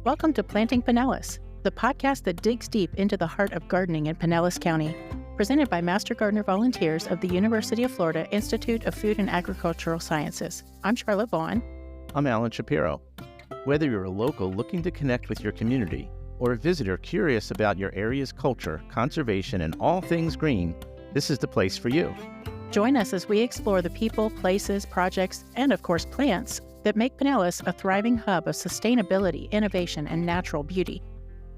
Welcome to Planting Pinellas, the podcast that digs deep into the heart of gardening in Pinellas County. Presented by Master Gardener volunteers of the University of Florida Institute of Food and Agricultural Sciences. I'm Charlotte Vaughn. I'm Alan Shapiro. Whether you're a local looking to connect with your community or a visitor curious about your area's culture, conservation, and all things green, this is the place for you. Join us as we explore the people, places, projects, and of course plants that make Pinellas a thriving hub of sustainability, innovation, and natural beauty.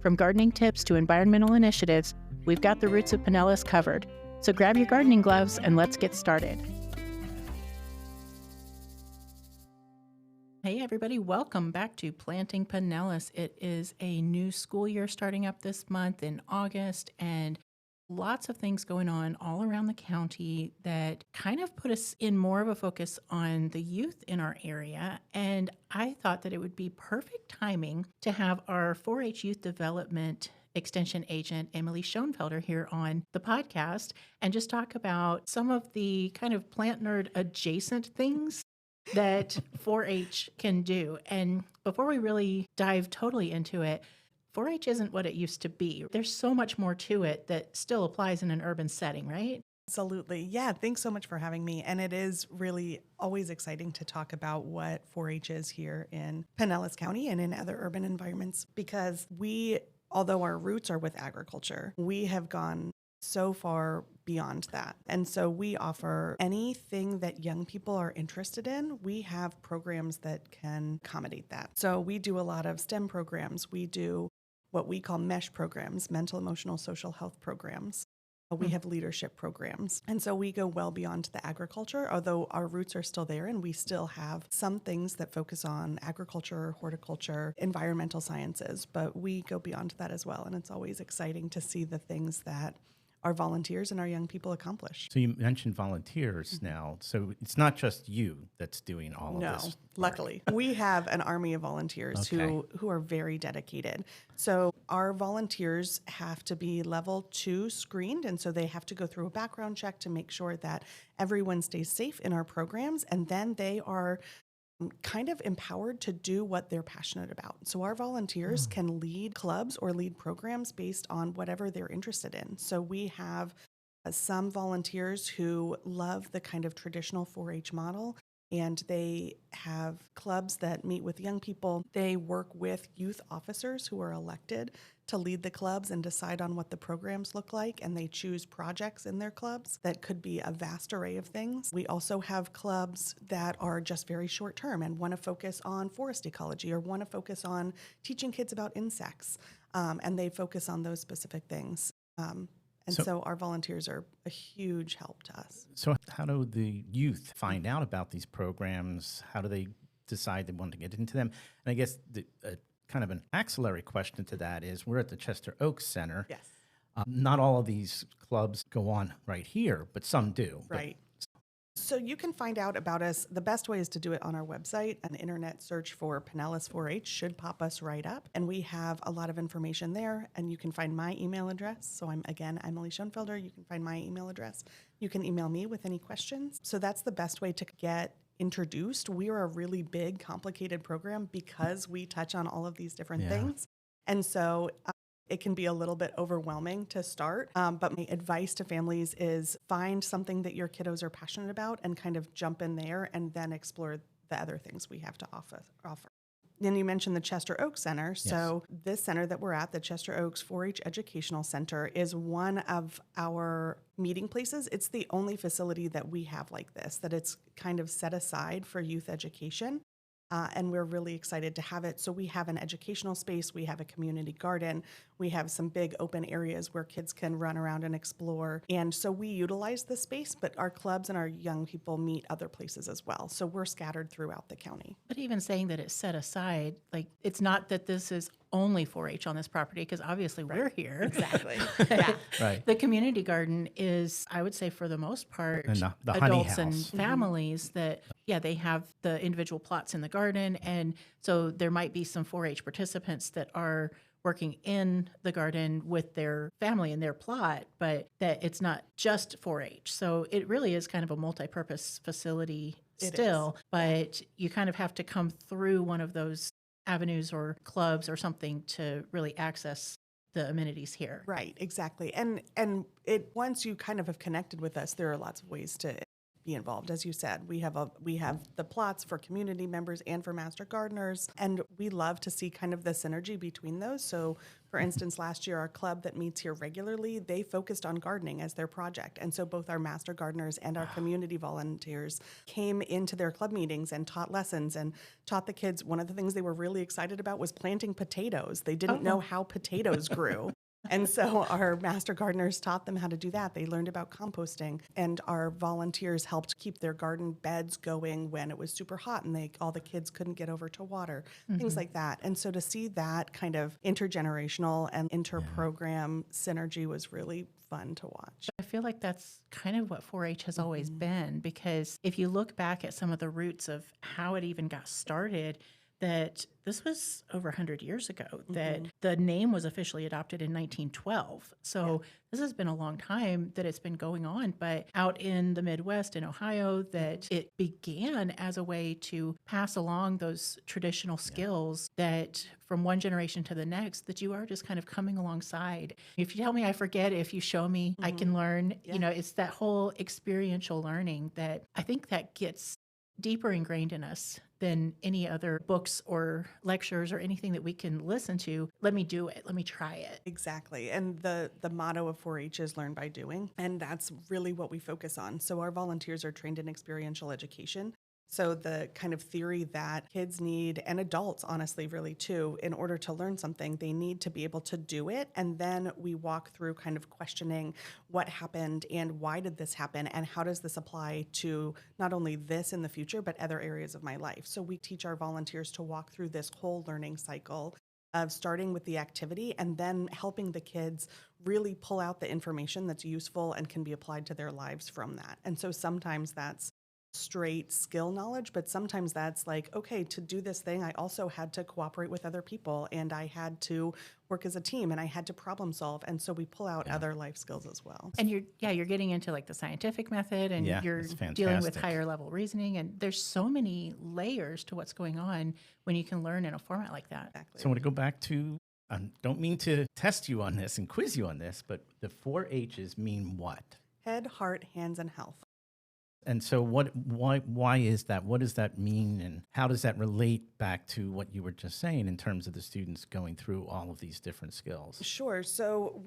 From gardening tips to environmental initiatives, we've got the roots of Pinellas covered. So grab your gardening gloves and let's get started. Hey everybody, welcome back to Planting Pinellas. It is a new school year starting up this month in August, and lots of things going on all around the county that kind of put us in more of a focus on the youth in our area. And I thought that it would be perfect timing to have our 4-H youth development extension agent, Emily Schoenfelder, here on the podcast and just talk about some of the kind of plant nerd adjacent things that 4-H can do. And before we really dive totally into it, 4-H isn't what it used to be. There's so much more to it that still applies in an urban setting, right? Absolutely. Yeah, thanks so much for having me. And it is really always exciting to talk about what 4-H is here in Pinellas County and in other urban environments, because although our roots are with agriculture, we have gone so far beyond that. And so we offer anything that young people are interested in. We have programs that can accommodate that. So we do a lot of STEM programs. We do what we call MESH programs, mental, emotional, social health programs. We have leadership programs. And so we go well beyond the agriculture, although our roots are still there and we still have some things that focus on agriculture, horticulture, environmental sciences, but we go beyond that as well. And it's always exciting to see the things that our volunteers and our young people accomplish. So you mentioned volunteers now. So it's not just you that's doing all of this. No, luckily. We have an army of volunteers who are very dedicated. So our volunteers have to be level 2 screened, and so they have to go through a background check to make sure that everyone stays safe in our programs, and then they are kind of empowered to do what they're passionate about. So our volunteers can lead clubs or lead programs based on whatever they're interested in. So we have some volunteers who love the kind of traditional 4-H model, and they have clubs that meet with young people. They work with youth officers who are elected to lead the clubs and decide on what the programs look like, and they choose projects in their clubs that could be a vast array of things. We also have clubs that are just very short term and want to focus on forest ecology or want to focus on teaching kids about insects, and they focus on those specific things. So our volunteers are a huge help to us. So how do the youth find out about these programs? How do they decide they want to get into them? And I guess kind of an axillary question to that is, we're at the Chester Oaks Center. Yes. Not all of these clubs go on right here, but some do. Right. So you can find out about us. The best way is to do it on our website. An internet search for Pinellas 4-H should pop us right up. And we have a lot of information there. And you can find my email address. So I'm, again, Emily Schoenfelder. You can find my email address. You can email me with any questions. So that's the best way to get introduced. We are a really big, complicated program because we touch on all of these different things. And so it can be a little bit overwhelming to start, but my advice to families is find something that your kiddos are passionate about and kind of jump in there and then explore the other things we have to offer. Then you mentioned the Chester Oaks Center. Yes. So this center that we're at, the Chester Oaks 4-H Educational Center, is one of our meeting places. It's the only facility that we have like this, that it's kind of set aside for youth education. And we're really excited to have it. So we have an educational space, we have a community garden, we have some big open areas where kids can run around and explore. And so we utilize the space, but our clubs and our young people meet other places as well. So we're scattered throughout the county. But even saying that it's set aside, like, it's not that this is only 4-H on this property, because obviously we're here. Exactly. Yeah. Right. The community garden is, I would say, for the most part, And the honey adults house. and families that, they have the individual plots in the garden. And so there might be some 4-H participants that are working in the garden with their family and their plot, but that it's not just 4-H. So it really is kind of a multi-purpose facility still, but you kind of have to come through one of those avenues or clubs or something to really access the amenities here. Right, exactly. And it once you kind of have connected with us, there are lots of ways to be involved. As you said, we have the plots for community members and for master gardeners, and we love to see kind of the synergy between those. So for instance, last year, our club that meets here regularly, they focused on gardening as their project. And so both our master gardeners and our community volunteers came into their club meetings and taught lessons and taught the kids. One of the things they were really excited about was planting potatoes. They didn't know how potatoes grew. And so our master gardeners taught them how to do that. They learned about composting, and our volunteers helped keep their garden beds going when it was super hot and all the kids couldn't get over to water, things like that. And so to see that kind of intergenerational and inter-program synergy was really fun to watch. I feel like that's kind of what 4-H has always been, because if you look back at some of the roots of how it even got started, that this was over 100 years ago, that the name was officially adopted in 1912. So this has been a long time that it's been going on. But out in the Midwest in Ohio, that it began as a way to pass along those traditional skills that from one generation to the next, that you are just kind of coming alongside. If you tell me I forget, if you show me, I can learn. You know, it's that whole experiential learning that I think that gets deeper ingrained in us than any other books or lectures or anything that we can listen to. Let me do it. Let me try it. Exactly. And the motto of 4-H is learn by doing. And that's really what we focus on. So our volunteers are trained in experiential education. So the kind of theory that kids need, and adults honestly really too, in order to learn something, they need to be able to do it. And then we walk through kind of questioning what happened and why did this happen and how does this apply to not only this in the future, but other areas of my life. So we teach our volunteers to walk through this whole learning cycle of starting with the activity and then helping the kids really pull out the information that's useful and can be applied to their lives from that. And so sometimes that's straight skill knowledge, but sometimes that's like, okay, to do this thing, I also had to cooperate with other people and I had to work as a team and I had to problem solve. And so we pull out other life skills as well. And you're getting into like the scientific method, and you're dealing with higher level reasoning. And there's so many layers to what's going on when you can learn in a format like that. Exactly. So I want to go back to, I don't mean to test you on this and quiz you on this, but the 4-H's mean what? Head, heart, hands, and health. And so why is that? What does that mean? And how does that relate back to what you were just saying in terms of the students going through all of these different skills? Sure. So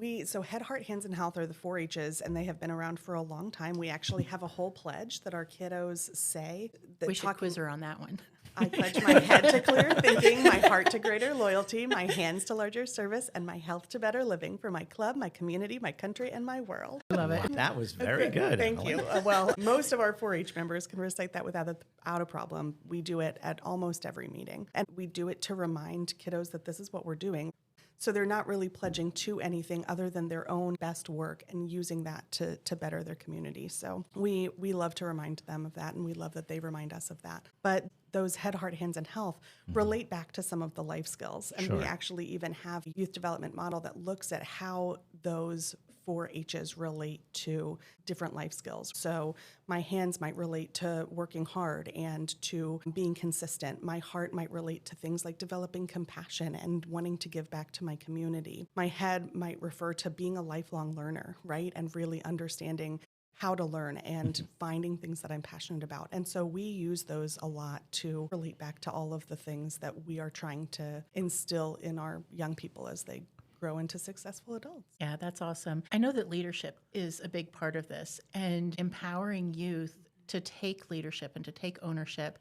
Head, Heart, Hands, and Health are the 4-H's, and they have been around for a long time. We actually have a whole pledge that our kiddos say. We should quiz her on that one. I pledge my head to clear thinking, my heart to greater loyalty, my hands to larger service, and my health to better living for my club, my community, my country, and my world. Love it. That was very good. Thank you. Well, most of our 4-H members can recite that without a problem. We do it at almost every meeting. And we do it to remind kiddos that this is what we're doing. So they're not really pledging to anything other than their own best work and using that to better their community. So we love to remind them of that, and we love that they remind us of that. But those head, heart, hands, and health relate back to some of the life skills. And we actually even have a youth development model that looks at how those 4-H's relate to different life skills. So my hands might relate to working hard and to being consistent. My heart might relate to things like developing compassion and wanting to give back to my community. My head might refer to being a lifelong learner, right? And really understanding how to learn and finding things that I'm passionate about. And so we use those a lot to relate back to all of the things that we are trying to instill in our young people as they grow into successful adults. Yeah, that's awesome. I know that leadership is a big part of this, and empowering youth to take leadership and to take ownership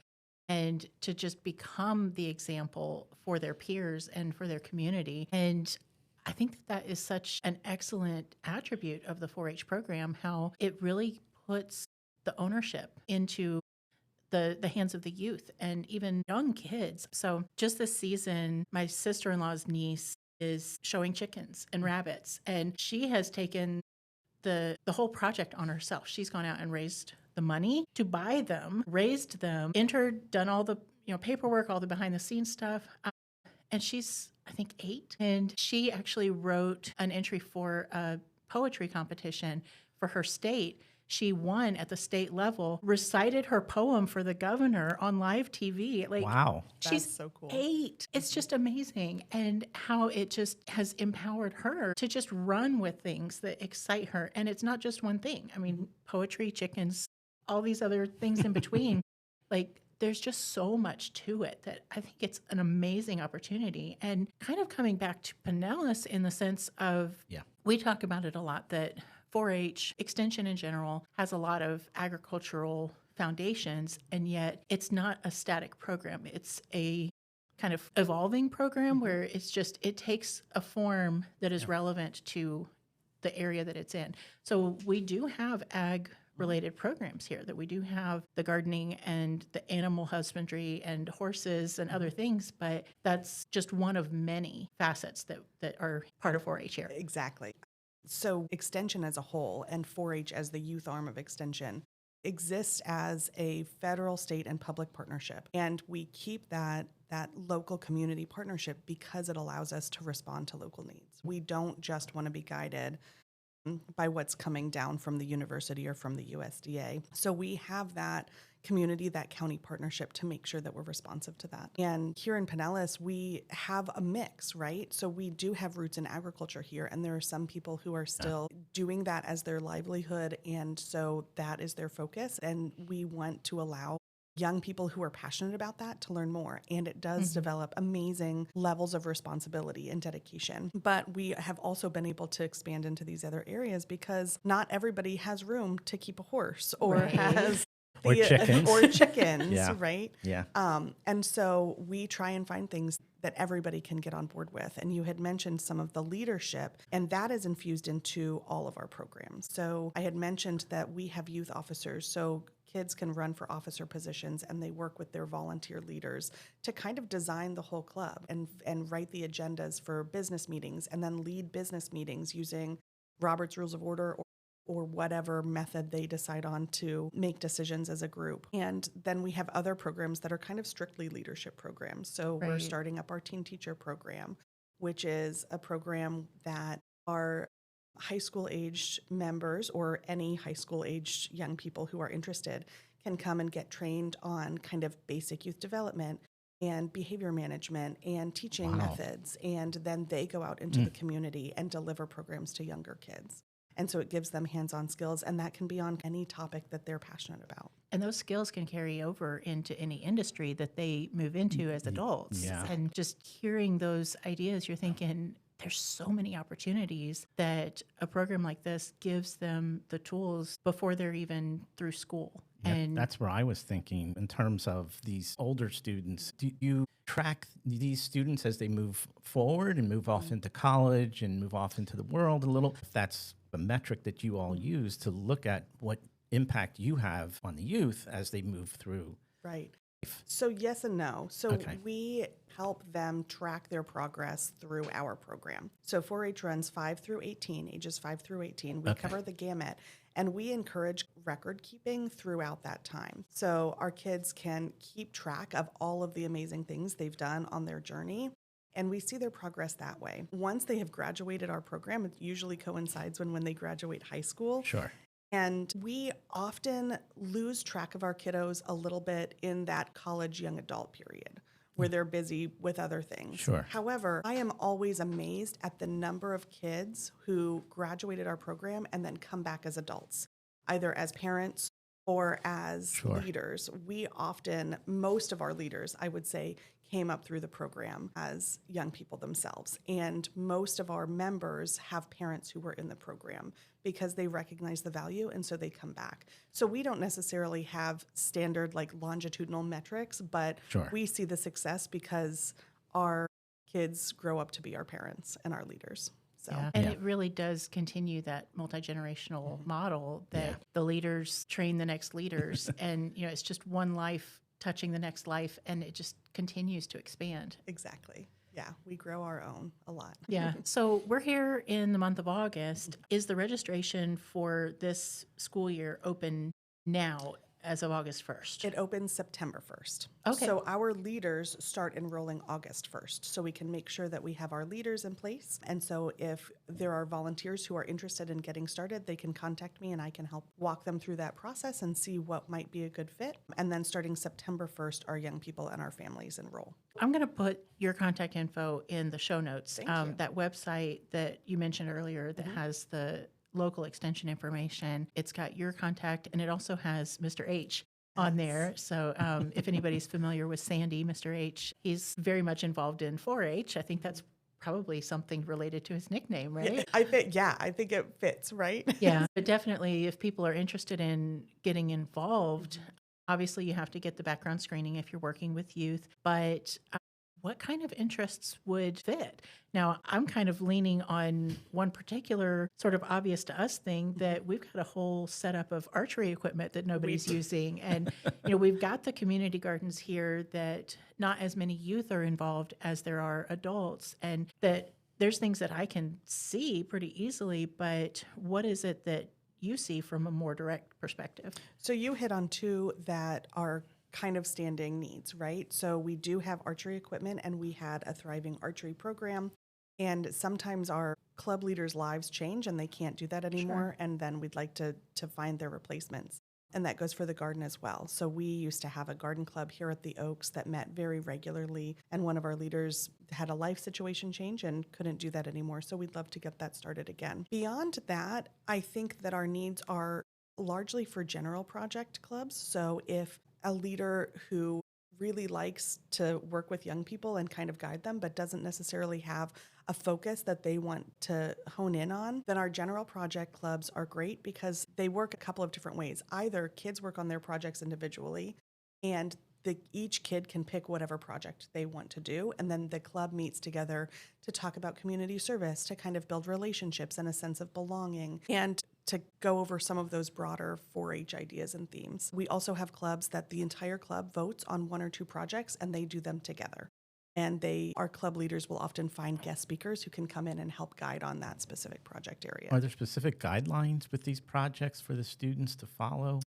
and to just become the example for their peers and for their community. And I think that is such an excellent attribute of the 4-H program, how it really puts the ownership into the hands of the youth and even young kids. So just this season, my sister-in-law's niece is showing chickens and rabbits, and she has taken the whole project on herself. She's gone out and raised the money to buy them, raised them, entered, done all the paperwork, all the behind the scenes stuff. And she's, I think, 8. And she actually wrote an entry for a poetry competition for her state She won at the state level, recited her poem for the governor on live TV. Like, Wow. she's That's so cool. 8. It's just amazing. And how it just has empowered her to just run with things that excite her. And it's not just one thing. I mean, poetry, chickens, all these other things in between. Like, there's just so much to it that I think it's an amazing opportunity. And kind of coming back to Pinellas in the sense of, we talk about it a lot, that 4-H, extension in general, has a lot of agricultural foundations, and yet it's not a static program. It's a kind of evolving program where it takes a form that is relevant to the area that it's in. So we do have ag-related programs here, that we do have the gardening and the animal husbandry and horses and other things, but that's just one of many facets that are part of 4-H here. Exactly. So extension as a whole, and 4-H as the youth arm of extension, exists as a federal, state, and public partnership. And we keep that local community partnership because it allows us to respond to local needs. We don't just want to be guided by what's coming down from the university or from the USDA. So we have that community, that county partnership to make sure that we're responsive to that. And here in Pinellas, we have a mix, right? So we do have roots in agriculture here, and there are some people who are still doing that as their livelihood, and so that is their focus. And we want to allow young people who are passionate about that to learn more. And it does develop amazing levels of responsibility and dedication. But we have also been able to expand into these other areas because not everybody has room to keep a horse or has or chickens, right? Yeah. And so we try and find things that everybody can get on board with. And you had mentioned some of the leadership, and that is infused into all of our programs. So I had mentioned that we have youth officers. So kids can run for officer positions, and they work with their volunteer leaders to kind of design the whole club and write the agendas for business meetings, and then lead business meetings using Robert's Rules of Order or whatever method they decide on to make decisions as a group. And then we have other programs that are kind of strictly leadership programs. So we're starting up our teen teacher program, which is a program that our high school aged members or any high school aged young people who are interested can come and get trained on kind of basic youth development and behavior management and teaching methods. And then they go out into the community and deliver programs to younger kids. And so it gives them hands-on skills, and that can be on any topic that they're passionate about. And those skills can carry over into any industry that they move into as adults. Yeah. And just hearing those ideas, you're thinking, there's so many opportunities that a program like this gives them the tools before they're even through school. Yep, And that's where I was thinking in terms of these older students. Do you track these students as they move forward and move off into college and move off into the world a little? If that's the metric that you all use to look at what impact you have on the youth as they move through. Right. So yes and no. So we help them track their progress through our program. So 4-H runs 5 through 18, ages 5 through 18. We cover the gamut, and we encourage record keeping throughout that time. So our kids can keep track of all of the amazing things they've done on their journey, and we see their progress that way. Once they have graduated our program, it usually coincides when they graduate high school. Sure. And we often lose track of our kiddos a little bit in that college young adult period where they're busy with other things. Sure. However, I am always amazed at the number of kids who graduated our program and then come back as adults, either as parents or as leaders. Most of our leaders, I would say, came up through the program as young people themselves. And most of our members have parents who were in the program because they recognize the value, and so they come back. So we don't necessarily have standard like longitudinal metrics, but we see the success because our kids grow up to be our parents and our leaders. So. Yeah. And it really does continue that multi-generational model that the leaders train the next leaders. And, it's just one life touching the next life, and it just continues to expand. Exactly. Yeah, we grow our own a lot. Yeah. So we're here in the month of August. Is the registration for this school year open now? as of August 1st? It opens September 1st. Okay. So our leaders start enrolling August 1st. So we can make sure that we have our leaders in place. And so if there are volunteers who are interested in getting started, they can contact me and I can help walk them through that process and see what might be a good fit. And then starting September 1st, our young people and our families enroll. I'm going to put your contact info in the show notes. Thank you. That website that you mentioned earlier that has the local extension information, it's got your contact, and it also has Mr. H on there. So if anybody's familiar with Sandy, Mr. H, he's very much involved in 4-H. I think that's probably something related to his nickname, right? I think it fits, right? Yeah, but definitely if people are interested in getting involved, obviously you have to get the background screening if you're working with youth, but what kind of interests would fit? Now, I'm kind of leaning on one particular sort of obvious to us thing that we've got a whole setup of archery equipment that nobody's using. And, we've got the community gardens here that not as many youth are involved as there are adults, and that there's things that I can see pretty easily, but what is it that you see from a more direct perspective? So you hit on two that are kind of standing needs, right? So we do have archery equipment and we had a thriving archery program. And sometimes our club leaders' lives change and they can't do that anymore. Sure. And then we'd like to find their replacements. And that goes for the garden as well. So we used to have a garden club here at the Oaks that met very regularly. And one of our leaders had a life situation change and couldn't do that anymore. So we'd love to get that started again. Beyond that, I think that our needs are largely for general project clubs. So if a leader who really likes to work with young people and kind of guide them, but doesn't necessarily have a focus that they want to hone in on, then our general project clubs are great because they work a couple of different ways. Either kids work on their projects individually, and each kid can pick whatever project they want to do, and then the club meets together to talk about community service, to kind of build relationships and a sense of belonging, and to go over some of those broader 4-H ideas and themes. We also have clubs that the entire club votes on one or two projects and they do them together. And our club leaders will often find guest speakers who can come in and help guide on that specific project area. Are there specific guidelines with these projects for the students to follow?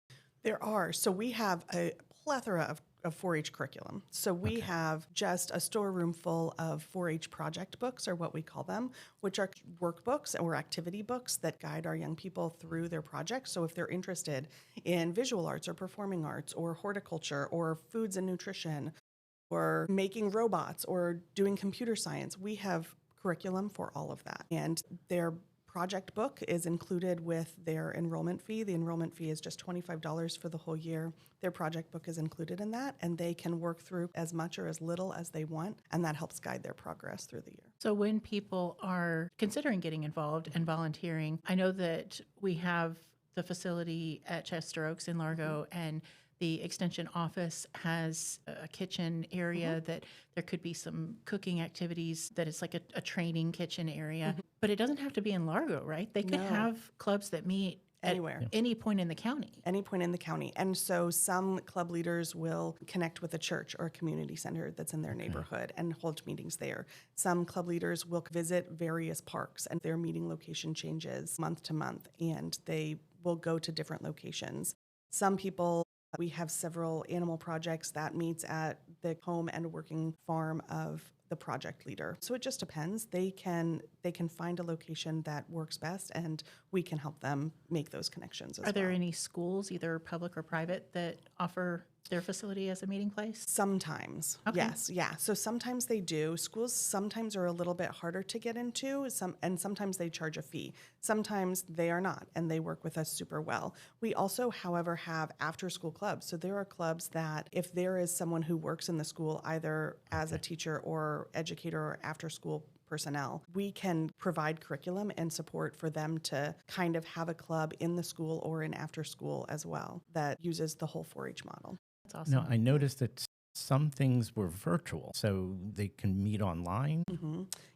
There are. So we have a plethora of 4-H curriculum. So we have just a storeroom full of 4-H project books, or what we call them, which are workbooks or activity books that guide our young people through their projects. So if they're interested in visual arts or performing arts or horticulture or foods and nutrition or making robots or doing computer science, we have curriculum for all of that. And their project book is included with their enrollment fee. The enrollment fee is just $25 for the whole year. Their project book is included in that, and they can work through as much or as little as they want, and that helps guide their progress through the year. So when people are considering getting involved and volunteering, I know that we have the facility at Chester Oaks in Largo, and the extension office has a kitchen area that there could be some cooking activities, that it's like a training kitchen area. But it doesn't have to be in Largo, right? They could have clubs that meet anywhere, any point in the county. Any point in the county. And so some club leaders will connect with a church or a community center that's in their neighborhood and hold meetings there. Some club leaders will visit various parks, and their meeting location changes month to month, and they will go to different locations. Some people, we have several animal projects that meets at the home and working farm of the project leader. So it just depends. They can find a location that works best, and we can help them make those connections as well. Are there any schools, either public or private, that offer their facility as a meeting place? Sometimes. Okay. Yes. Yeah. So sometimes they do. Schools sometimes are a little bit harder to get into, and sometimes they charge a fee. Sometimes they are not, and they work with us super well. We also, however, have after-school clubs. So there are clubs that if there is someone who works in the school, either as a teacher or educator or after-school personnel, we can provide curriculum and support for them to kind of have a club in the school or in after school as well that uses the whole 4-H model. That's awesome. Now, I noticed that some things were virtual, so they can meet online.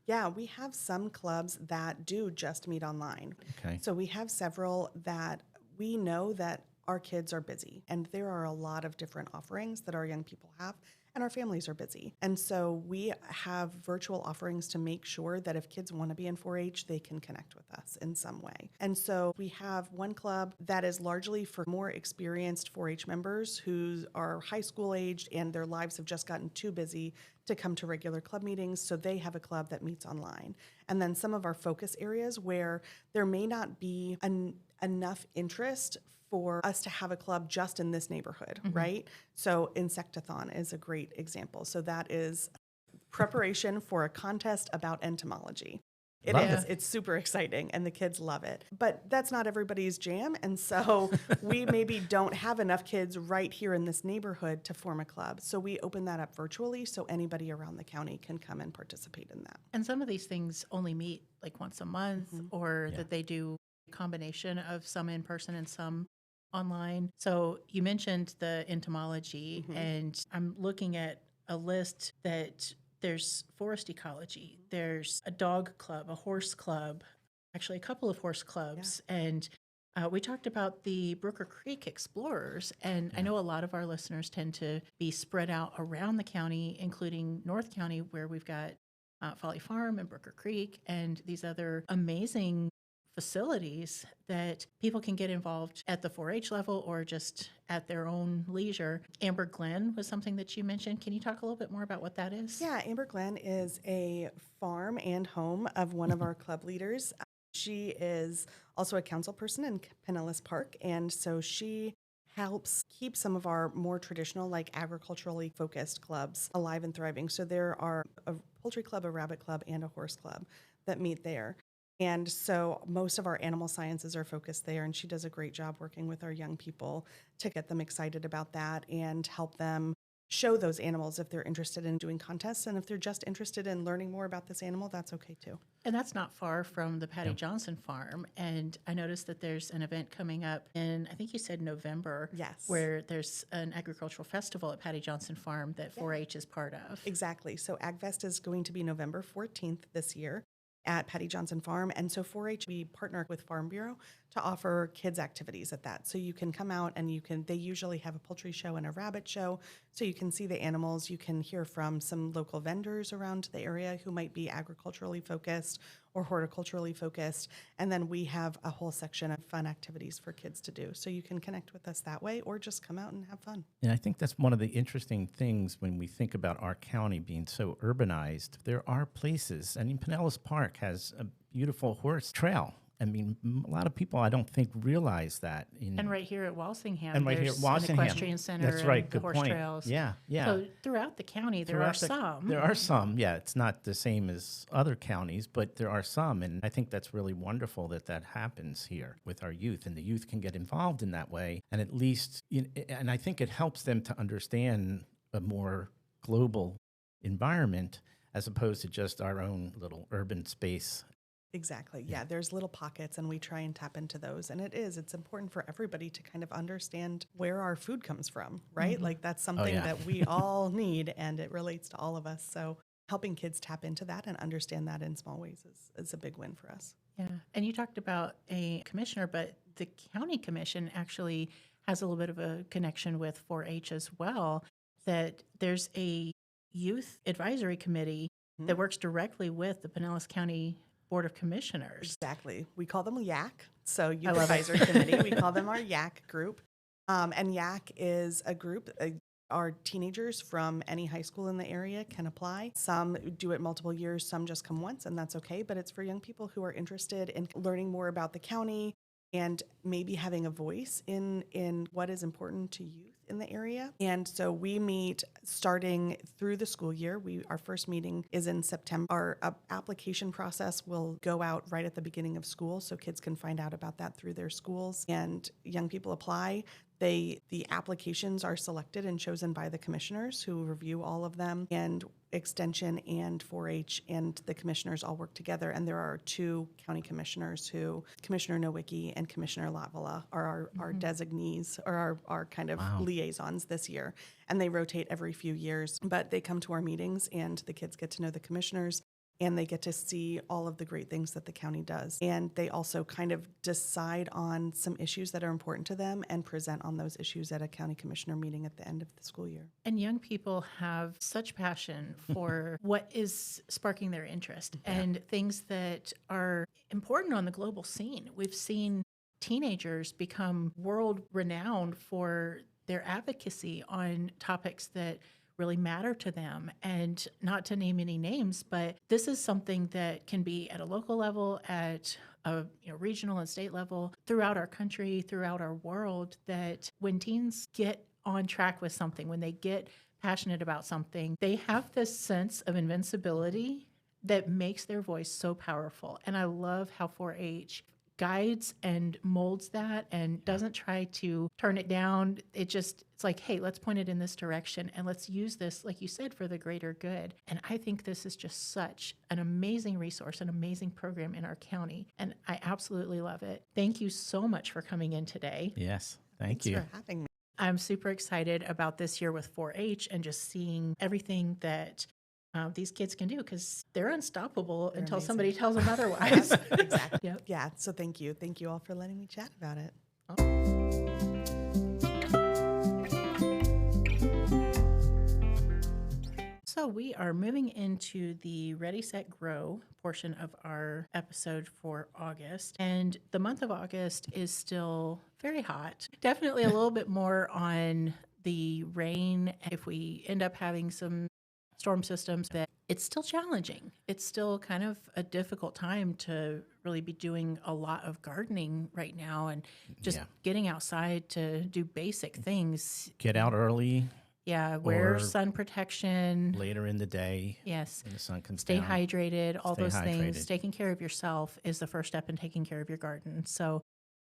Yeah, we have some clubs that do just meet online. Okay. So we have several that we know that our kids are busy, and there are a lot of different offerings that our young people have. and our families are busy. And so we have virtual offerings to make sure that if kids want to be in 4-H, they can connect with us in some way. And so we have one club that is largely for more experienced 4-H members who are high school aged and their lives have just gotten too busy to come to regular club meetings, so they have a club that meets online. And then some of our focus areas where there may not be enough interest for us to have a club just in this neighborhood, right? So Insectathon is a great example. So that is preparation for a contest about entomology. It Love is. it. It's super exciting, and the kids love it. But that's not everybody's jam, and so we maybe don't have enough kids right here in this neighborhood to form a club. So we open that up virtually so anybody around the county can come and participate in that. And some of these things only meet like once a month, or that they do a combination of some in person and some online. So you mentioned the entomology, and I'm looking at a list that there's forest ecology, there's a dog club, a horse club, actually a couple of horse clubs, and we talked about the Brooker Creek Explorers, and I know a lot of our listeners tend to be spread out around the county, including North County, where we've got Folly Farm and Brooker Creek and these other amazing facilities that people can get involved at the 4-H level or just at their own leisure. Amber Glen was something that you mentioned. Can you talk a little bit more about what that is? Yeah, Amber Glen is a farm and home of one of our club leaders. She is also a council person in Pinellas Park, and so she helps keep some of our more traditional, like agriculturally focused clubs alive and thriving. So there are a poultry club, a rabbit club, and a horse club that meet there. And so most of our animal sciences are focused there, and she does a great job working with our young people to get them excited about that and help them show those animals if they're interested in doing contests. And if they're just interested in learning more about this animal, that's okay too. And that's not far from the Patty Johnson farm. And I noticed that there's an event coming up in, I think you said November. Yes. Where there's an agricultural festival at Patty Johnson farm that 4-H is part of. Exactly. So AgFest is going to be November 14th this year at Patty Johnson Farm. And so 4-H, we partner with Farm Bureau to offer kids activities at that. So you can come out and they usually have a poultry show and a rabbit show. So you can see the animals. You can hear from some local vendors around the area who might be agriculturally focused or horticulturally focused. And then we have a whole section of fun activities for kids to do. So you can connect with us that way or just come out and have fun. And I think that's one of the interesting things when we think about our county being so urbanized. There are places, I mean, Pinellas Park has a beautiful horse trail. I mean, a lot of people, I don't think, realize that. And right here at Walsingham, And right here there's at Walsingham. an equestrian center That's right, and the good horse point. trails. Yeah. So throughout the county, there are some. There are some, yeah. It's not the same as other counties, but there are some. And I think that's really wonderful that that happens here with our youth. And the youth can get involved in that way. And at least, and I think it helps them to understand a more global environment as opposed to just our own little urban space. Exactly. Yeah, there's little pockets, and we try and tap into those. And it's important for everybody to kind of understand where our food comes from, right? Like that's something that we all need, and it relates to all of us. So helping kids tap into that and understand that in small ways is a big win for us. Yeah. And you talked about a commissioner, but the county commission actually has a little bit of a connection with 4-H as well, that there's a youth advisory committee that works directly with the Pinellas County Board of Commissioners. Exactly. We call them YAC. So Youth Advisory Committee. We call them our YAC group. And YAC is a group, our teenagers from any high school in the area can apply. Some do it multiple years, some just come once, and that's okay. But it's for young people who are interested in learning more about the county and maybe having a voice in what is important to youth in the area. And so we meet starting through the school year. Our first meeting is in September. Our application process will go out right at the beginning of school, so kids can find out about that through their schools. And young people apply. The applications are selected and chosen by the commissioners who review all of them, and Extension and 4-H and the commissioners all work together. And there are two county commissioners Commissioner Nowicki and Commissioner Latvala are our designees, or our kind of liaisons this year. And they rotate every few years, but they come to our meetings and the kids get to know the commissioners. and they get to see all of the great things that the county does. And they also kind of decide on some issues that are important to them and present on those issues at a county commissioner meeting at the end of the school year. And young people have such passion for what is sparking their interest and things that are important on the global scene. We've seen teenagers become world renowned for their advocacy on topics that really matter to them. And not to name any names, but this is something that can be at a local level, at a regional and state level, throughout our country, throughout our world, that when teens get on track with something, when they get passionate about something, they have this sense of invincibility that makes their voice so powerful. And I love how 4-H guides and molds that and doesn't try to turn it down. It's like, hey, let's point it in this direction and let's use this, like you said, for the greater good. And I think this is just such an amazing resource, an amazing program in our county. And I absolutely love it. Thank you so much for coming in today. Yes, thanks for having me. I'm super excited about this year with 4-H and just seeing everything that these kids can do, because they're unstoppable until amazing. Somebody tells them otherwise. Exactly. Yep. Yeah. So thank you. Thank you all for letting me chat about it. So we are moving into the Ready, Set, Grow portion of our episode for August. And the month of August is still very hot. Definitely a little bit more on the rain. If we end up having some storm systems, that it's still challenging. It's still kind of a difficult time to really be doing a lot of gardening right now and just getting outside to do basic things. Get out early. Yeah, wear sun protection. Later in the day. Yes. When the sun comes Stay down. hydrated, all those hydrated. things. Taking care of yourself is the first step in taking care of your garden. So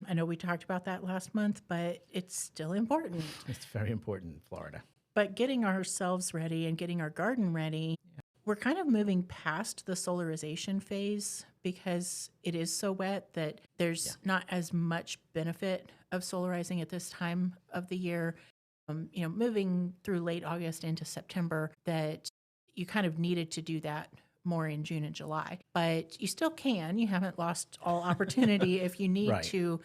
I know we talked about that last month, but it's still important. It's very important in Florida. But getting ourselves ready and getting our garden ready, we're kind of moving past the solarization phase because it is so wet that there's not as much benefit of solarizing at this time of the year. Moving through late August into September, that you kind of needed to do that more in June and July. But you still can. You haven't lost all opportunity if you need to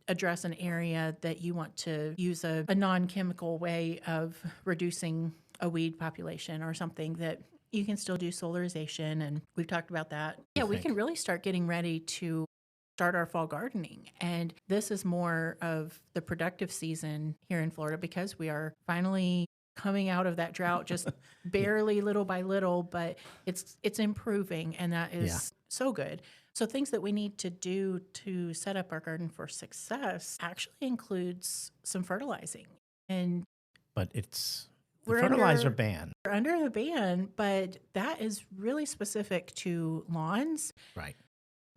address an area that you want to use a non-chemical way of reducing a weed population or something, that you can still do solarization. And we've talked about that. Yeah, we can really start getting ready to start our fall gardening. And this is more of the productive season here in Florida because we are finally coming out of that drought, just barely, little by little, but it's improving, and that is so good. So things that we need to do to set up our garden for success actually includes some fertilizing. But it's the fertilizer ban. We're under the ban, but that is really specific to lawns. Right.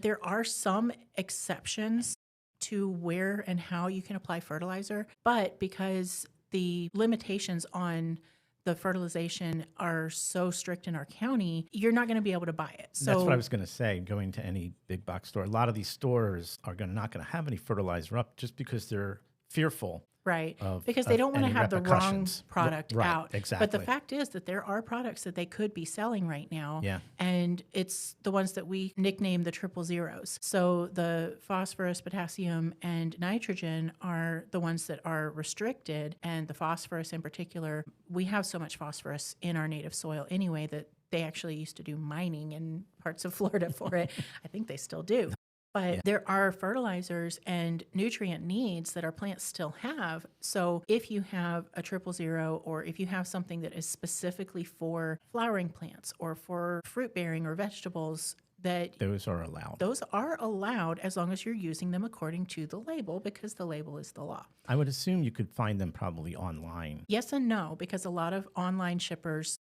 There are some exceptions to where and how you can apply fertilizer, but because the limitations on the fertilization are so strict in our county, you're not going to be able to buy it. So that's what I was going to say. Going to any big box store, a lot of these stores are not going to have any fertilizer up just because they're fearful. Right, because they don't want to have the wrong product out. Exactly. But the fact is that there are products that they could be selling right now. Yeah. And it's the ones that we nickname the 000s. So the phosphorus, potassium, and nitrogen are the ones that are restricted. And the phosphorus in particular, we have so much phosphorus in our native soil anyway that they actually used to do mining in parts of Florida for it. I think they still do. But there are fertilizers and nutrient needs that our plants still have. So if you have a 000, or if you have something that is specifically for flowering plants or for fruit bearing or vegetables, that those are allowed. Those are allowed as long as you're using them according to the label, because the label is the law. I would assume you could find them probably online. Yes and no, because a lot of online shippers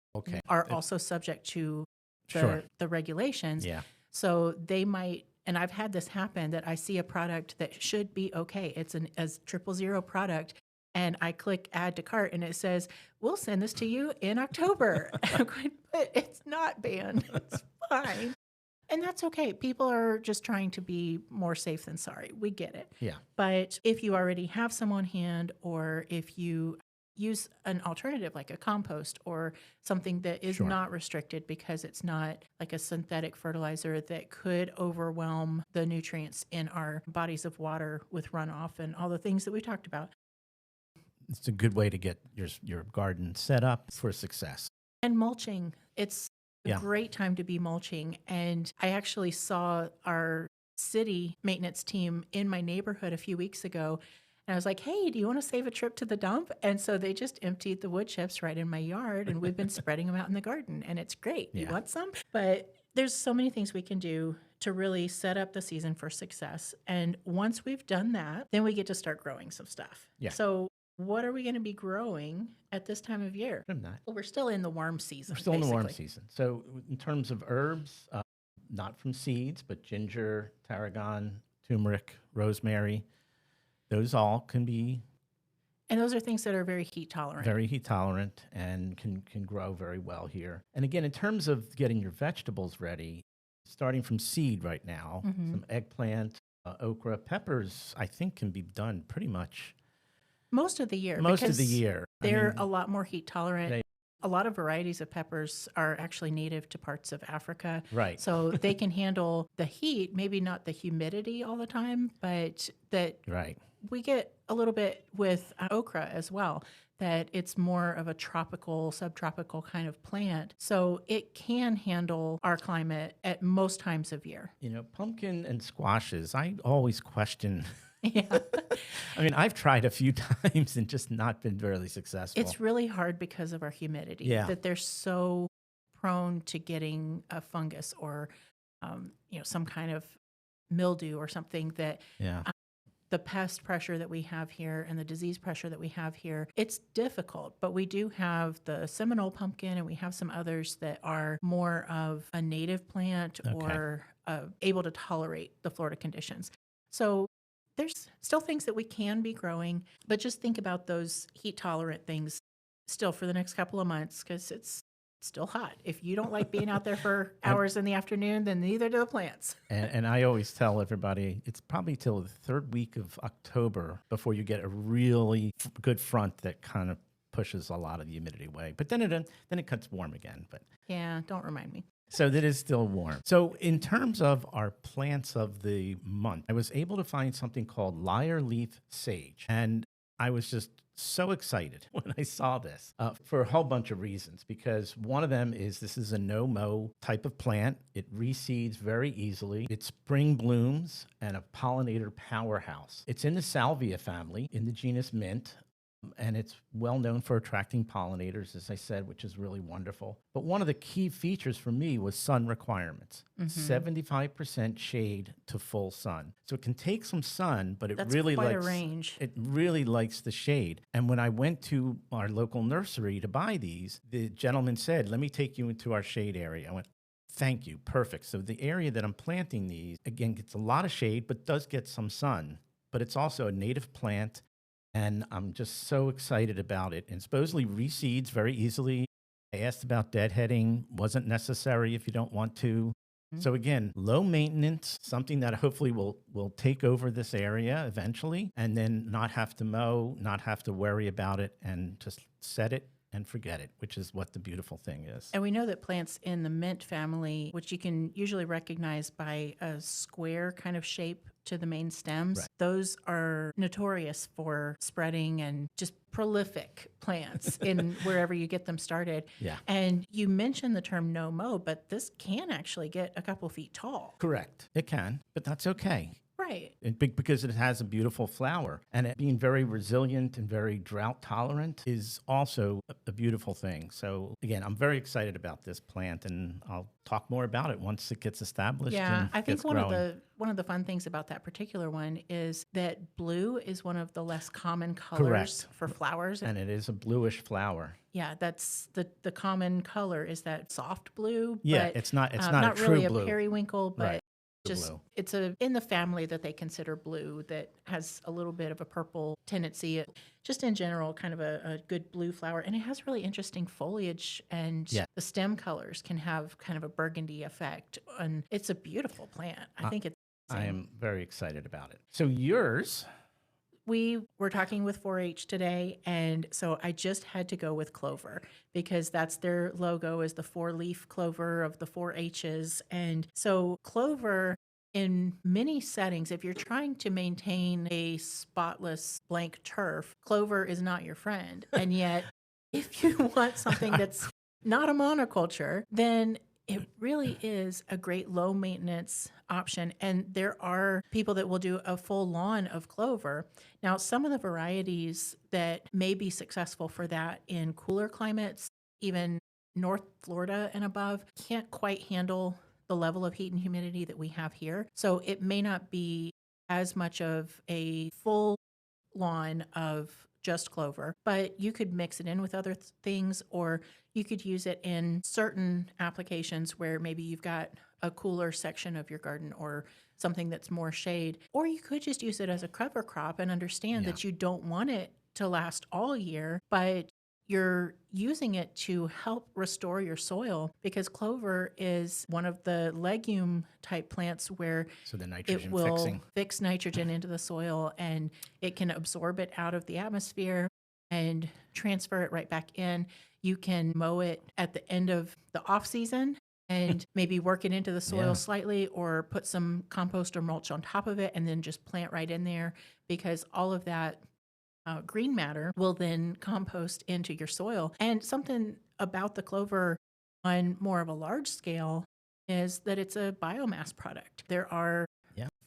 are also subject to the regulations. Yeah. So they might. And I've had this happen, that I see a product that should be okay. It's a 000 product. And I click add to cart and it says, we'll send this to you in October. I'm going, but it's not banned. It's fine. And that's okay. People are just trying to be more safe than sorry. We get it. Yeah. But if you already have some on hand, or if you use an alternative like a compost or something that is Sure. not restricted because it's not like a synthetic fertilizer that could overwhelm the nutrients in our bodies of water with runoff and all the things that we talked about. It's a good way to get your garden set up for success. And mulching. It's a Yeah. great time to be mulching. And I actually saw our city maintenance team in my neighborhood a few weeks ago. And I was like, hey, do you want to save a trip to the dump? And so they just emptied the wood chips right in my yard, and we've been spreading them out in the garden. And it's great. You Yeah. want some? But there's so many things we can do to really set up the season for success. And once we've done that, then we get to start growing some stuff. Yeah. So what are we going to be growing at this time of year? I'm not. Well, we're still in the warm season. We're still in the warm basically. season. So in terms of herbs, not from seeds, but ginger, tarragon, turmeric, rosemary, those all can be And those are things that are very heat tolerant. very heat tolerant and can grow very well here. And again, in terms of getting your vegetables ready, starting from seed right now, some eggplant, okra, peppers, I think can be done pretty much Most of the year. most of because the year. I They're mean, a lot more heat tolerant. they- A lot of varieties of peppers are actually native to parts of Africa. right. So they can handle the heat, maybe not the humidity all the time, but that Right. we get a little bit with okra as well, that it's more of a tropical, subtropical kind of plant. So it can handle our climate at most times of year. You know, pumpkin and squashes, I always question. Yeah. I mean, I've tried a few times and just not been very successful. It's really hard because of our humidity, Yeah. that they're so prone to getting a fungus or, some kind of mildew or something that yeah. the pest pressure that we have here and the disease pressure that we have here, it's difficult. But we do have the Seminole pumpkin and we have some others that are more of a native plant or able to tolerate the Florida conditions. So there's still things that we can be growing, but just think about those heat tolerant things still for the next couple of months because it's still hot. If you don't like being out there for hours in the afternoon, then neither do the plants. And I always tell everybody it's probably till the third week of October before you get a really good front that kind of pushes a lot of the humidity away. But then it cuts warm again. But Yeah, don't remind me. so that is still warm. So in terms of our plants of the month, I was able to find something called lyre leaf sage. And I was just so excited when I saw this for a whole bunch of reasons, because one of them is this is a no-mow type of plant. It reseeds very easily. It spring blooms and a pollinator powerhouse. It's in the salvia family in the genus mint. And it's well known for attracting pollinators, as I said, which is really wonderful. But one of the key features for me was sun requirements. 75% shade to full sun. So it can take some sun, but it That's really quite likes a range. it really likes the shade. And when I went to our local nursery to buy these, the gentleman said, "Let me take you into our shade area." I went, "Thank you, perfect." So the area that I'm planting these, again, gets a lot of shade, but does get some sun. But it's also a native plant. And I'm just so excited about it. And supposedly reseeds very easily. I asked about deadheading. Wasn't necessary if you don't want to. So again, low maintenance, something that hopefully will take over this area eventually, and then not have to mow, not have to worry about it, and just set it and forget it, which is what the beautiful thing is. And we know that plants in the mint family, which you can usually recognize by a square kind of shape to the main stems, Right. those are notorious for spreading and just prolific plants in wherever you get them started. Yeah. And you mentioned the term no mow, but this can actually get a couple feet tall. Correct. It can, but that's okay. Right. Because it has a beautiful flower. And it being very resilient and very drought tolerant is also a beautiful thing. So again, I'm very excited about this plant, and I'll talk more about it once it gets established. Yeah, and I think gets one growing. of the fun things about that particular one is that blue is one of the less common colors Correct. for flowers. And it is a bluish flower. Yeah, that's the common color is that soft blue. Yeah, but, it's not not a true really blue. a periwinkle, but Right, just blue. it's in the family that they consider blue that has a little bit of a purple tendency. Just in general, kind of a good blue flower, and it has really interesting foliage, and Yeah. the stem colors can have kind of a burgundy effect, and it's a beautiful plant. I think it's I amazing. am very excited about it. So yours, We were talking with 4-H today, and so I just had to go with clover because that's their logo, is the 4-leaf clover of the 4-H's. And so clover, in many settings, if you're trying to maintain a spotless blank turf, clover is not your friend. And yet, if you want something that's not a monoculture, then it really is a great low maintenance option. And there are people that will do a full lawn of clover. Now, some of the varieties that may be successful for that in cooler climates, even North Florida and above, can't quite handle the level of heat and humidity that we have here. So it may not be as much of a full lawn of just clover, but you could mix it in with other things, or you could use it in certain applications where maybe you've got a cooler section of your garden or something that's more shade, or you could just use it as a cover crop and understand that you don't want it to last all year, but you're using it to help restore your soil, because clover is one of the legume type plants where So the nitrogen it will fixing. fix nitrogen into the soil, and it can absorb it out of the atmosphere and transfer it right back in. You can mow it at the end of the off season and maybe work it into the soil slightly, or put some compost or mulch on top of it and then just plant right in there, because all of that green matter will then compost into your soil. And something about the clover on more of a large scale is that it's a biomass product. There are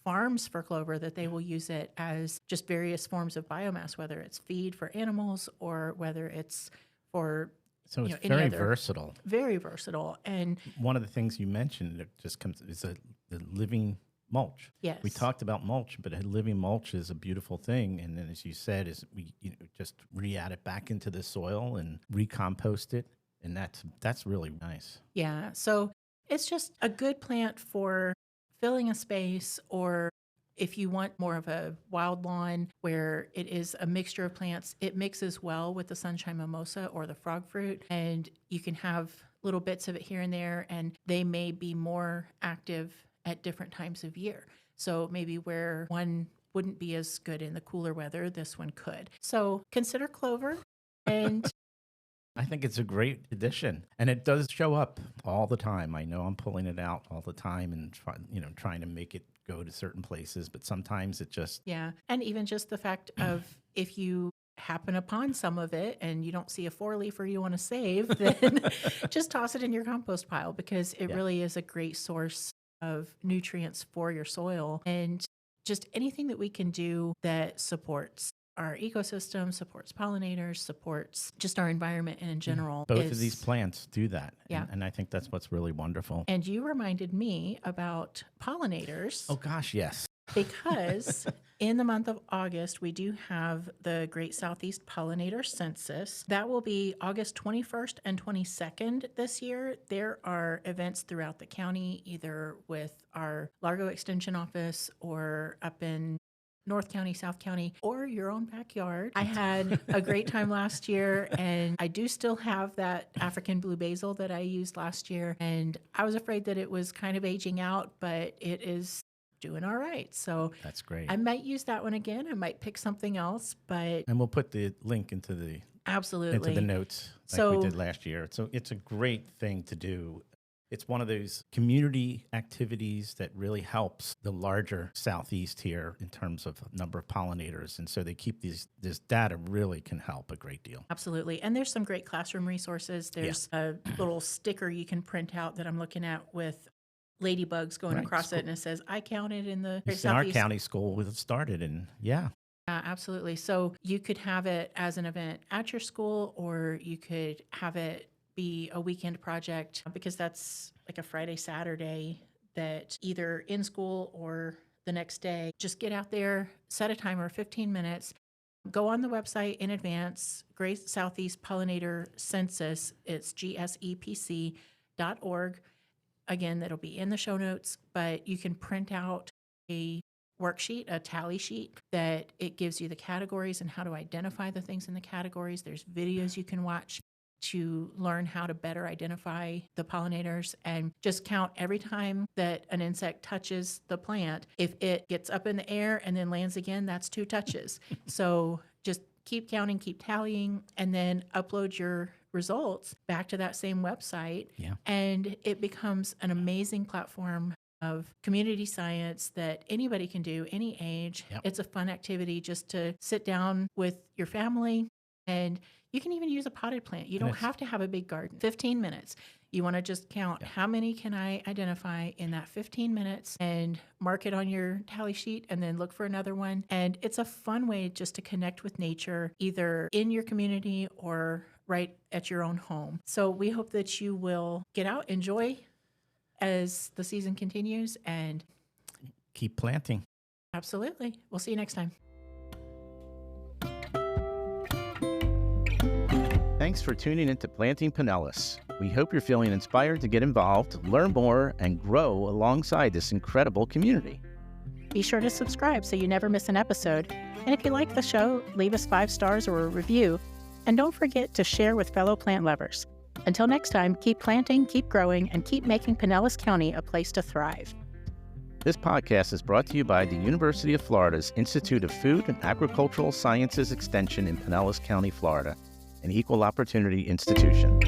farms for clover that they will use it as just various forms of biomass, whether it's feed for animals or whether it's for So it's any very other, versatile. Very versatile. And one of the things you mentioned that just comes is the living mulch. yes, We talked about mulch, but a living mulch is a beautiful thing. And then, as you said, is we just re-add it back into the soil and recompost it, and that's really nice. yeah. So it's just a good plant for filling a space, or if you want more of a wild lawn where it is a mixture of plants, it mixes well with the sunshine mimosa or the frog fruit, and you can have little bits of it here and there, and they may be more active at different times of year. So maybe where one wouldn't be as good in the cooler weather, this one could. So consider clover. And I think it's a great addition, and it does show up all the time. I know I'm pulling it out all the time and trying to make it go to certain places, but sometimes it just yeah, and even just the fact of if you happen upon some of it and you don't see a 4-leafer you want to save, then just toss it in your compost pile, because it really is a great source of nutrients for your soil. And just anything that we can do that supports our ecosystem, supports pollinators, supports just our environment in general. both of these plants do that. Yeah. And I think that's what's really wonderful. And you reminded me about pollinators. Oh gosh, yes. Because in the month of August, we do have the Great Southeast Pollinator Census. That will be August 21st and 22nd this year. There are events throughout the county, either with our Largo Extension Office or up in North County, South County, or your own backyard. I had a great time last year, and I do still have that African blue basil that I used last year. And I was afraid that it was kind of aging out, but it is doing all right. So That's great. I might use that one again. I might pick something else, but And we'll put the link into the absolutely notes like So- we did last year. So it's a great thing to do. It's one of those community activities that really helps the larger Southeast here in terms of number of pollinators. And so they keep this data really can help a great deal. Absolutely. And there's some great classroom resources. There's a little sticker you can print out that I'm looking at with ladybugs going Right, across cool. it, and it says, I counted in the Great It's in our Southeast. county school was started, and yeah. Absolutely. So you could have it as an event at your school, or you could have it be a weekend project, because that's like a Friday, Saturday that either in school or the next day, just get out there, set a timer, 15 minutes, go on the website in advance, Great Southeast Pollinator Census, it's gsepc.org. Again, that'll be in the show notes, but you can print out a worksheet, a tally sheet, that it gives you the categories and how to identify the things in the categories. There's videos you can watch to learn how to better identify the pollinators and just count every time that an insect touches the plant. If it gets up in the air and then lands again, that's 2 touches. So just keep counting, keep tallying, and then upload your results back to that same website. Yeah. And it becomes an amazing platform of community science that anybody can do, any age. Yep. It's a fun activity just to sit down with your family, and you can even use a potted plant. You don't have to have a big garden. 15 minutes. You want to just count how many can I identify in that 15 minutes and mark it on your tally sheet and then look for another one. And it's a fun way just to connect with nature, either in your community or right at your own home. So we hope that you will get out, enjoy as the season continues, and keep planting. Absolutely. We'll see you next time. Thanks for tuning into Planting Pinellas. We hope you're feeling inspired to get involved, learn more, and grow alongside this incredible community. Be sure to subscribe so you never miss an episode. And if you like the show, leave us 5 stars or a review. And don't forget to share with fellow plant lovers. Until next time, keep planting, keep growing, and keep making Pinellas County a place to thrive. This podcast is brought to you by the University of Florida's Institute of Food and Agricultural Sciences Extension in Pinellas County, Florida, an equal opportunity institution.